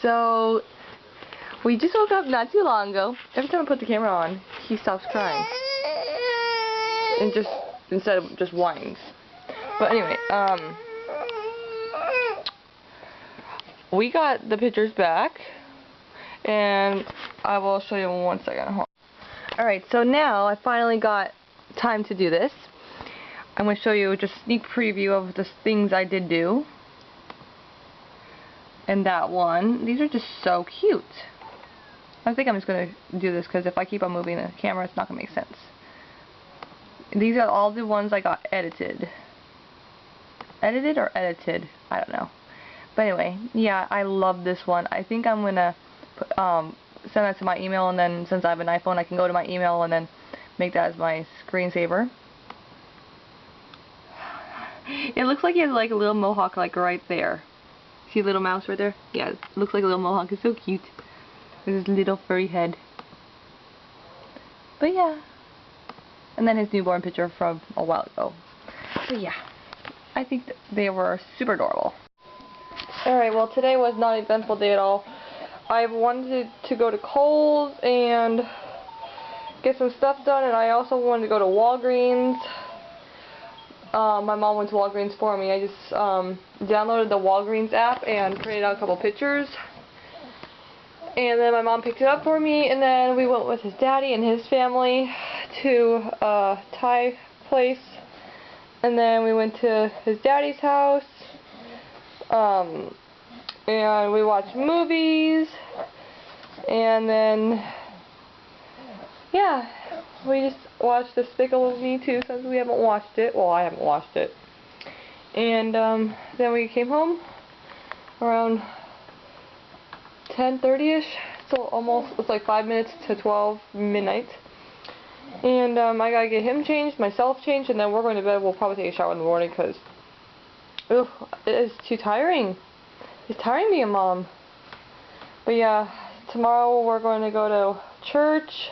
So, we just woke up not too long ago. Every time I put the camera on, he stops crying. And instead of just whines. But anyway, we got the pictures back. And I will show you in 1 second. Alright, so now I finally got time to do this. I'm going to show you just a sneak preview of the things I did do. And that one. These are just so cute. I think I'm just going to do this because if I keep on moving the camera, it's not going to make sense. These are all the ones I got edited. Edited or edited? I don't know. But anyway, yeah, I love this one. I think I'm going to send that to my email, and then since I have an iPhone, I can go to my email and then make that as my screensaver. It looks like he has like a little mohawk like right there. See a little mouse right there? Yeah, it looks like a little mohawk. It's so cute. With his little furry head. But yeah. And then his newborn picture from a while ago. But yeah. I think that they were super adorable. Alright, well today was not an eventful day at all. I wanted to go to Kohl's and get some stuff done, and I also wanted to go to Walgreens. My mom went to Walgreens for me. I just downloaded the Walgreens app and printed out a couple pictures. And then my mom picked it up for me, and then we went with his daddy and his family to a Thai place. And then we went to his daddy's house. And we watched movies. And then, yeah, we just watched Despicable Me 2 since we haven't watched it. Well, I haven't watched it. And then we came home around 10:30ish. So almost, it's like 5 minutes to 12 midnight. And I gotta get him changed, myself changed, and then we're going to bed. We'll probably take a shower in the morning because it is too tiring. It's tiring being a mom. But yeah, tomorrow we're going to go to church,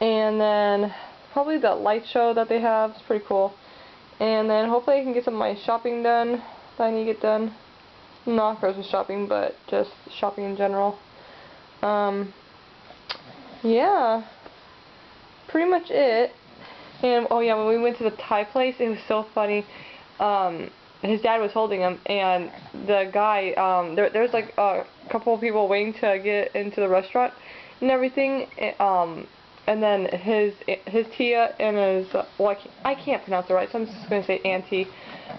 and then probably that light show that they have is pretty cool. And then hopefully I can get some of my shopping done that I need to get done. Not grocery shopping, but just shopping in general. Yeah, pretty much it. And oh yeah, when we went to the Thai place, it was so funny. His dad was holding him, and the guy, there's like a couple of people waiting to get into the restaurant and everything. And then his tia and his, well, I can't pronounce it right, so I'm just going to say auntie.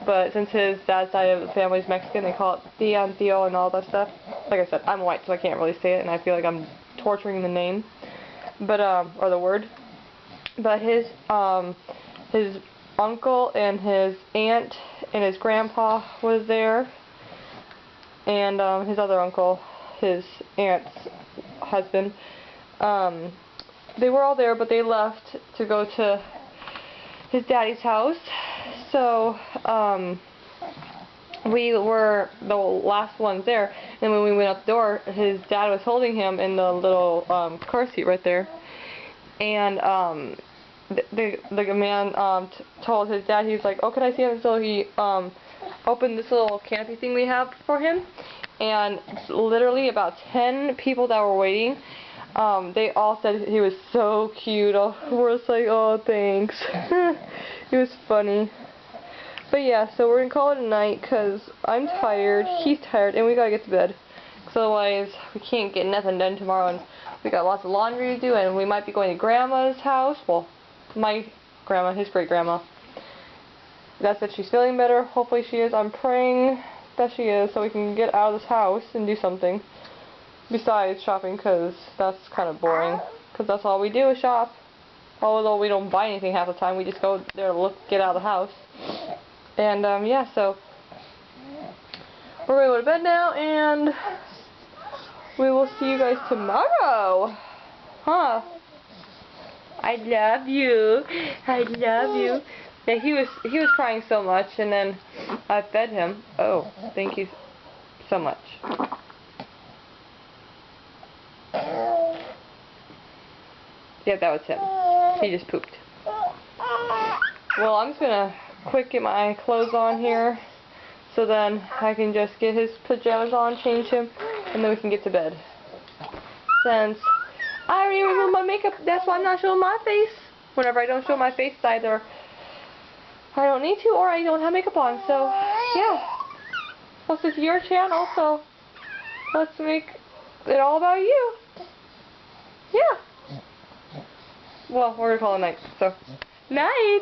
But since his dad's side of the family is Mexican, they call it tia and tío and all that stuff. Like I said, I'm white, so I can't really say it, and I feel like I'm torturing the name, but or the word. But his uncle and his aunt and his grandpa was there, and his other uncle, his aunt's husband. They were all there, but they left to go to his daddy's house. So we were the last ones there, and when we went out the door, his dad was holding him in the little car seat right there. And the man told his dad, he was like, "Oh, can I see him?" So he opened this little canopy thing we have for him, and literally about 10 people that were waiting, they all said he was so cute. We're just like, "Oh, thanks." It was funny. But yeah, so we're gonna call it a night because I'm tired, he's tired, and we gotta get to bed. Because otherwise, we can't get nothing done tomorrow, and we got lots of laundry to do, and we might be going to Grandma's house. Well, my grandma, his great-grandma. That's if she's feeling better. Hopefully she is. I'm praying that she is, so we can get out of this house and do something besides shopping, because that's kind of boring. Because that's all we do is shop. Although we don't buy anything half the time, we just go there to get out of the house. And yeah, so we're going to go to bed now, and we will see you guys tomorrow. Huh? I love you. I love you. Yeah, he was crying so much, and then I fed him. Oh, thank you so much. Yeah, that was him. He just pooped. Well, I'm just gonna quick get my clothes on here, so then I can just get his pajamas on, change him, and then we can get to bed. Since I already removed my makeup, that's why I'm not showing my face. Whenever I don't show my face, either I don't need to or I don't have makeup on. So, yeah. Plus, it's your channel, so let's make it all about you. Yeah. Well, we're gonna call it night. So, night.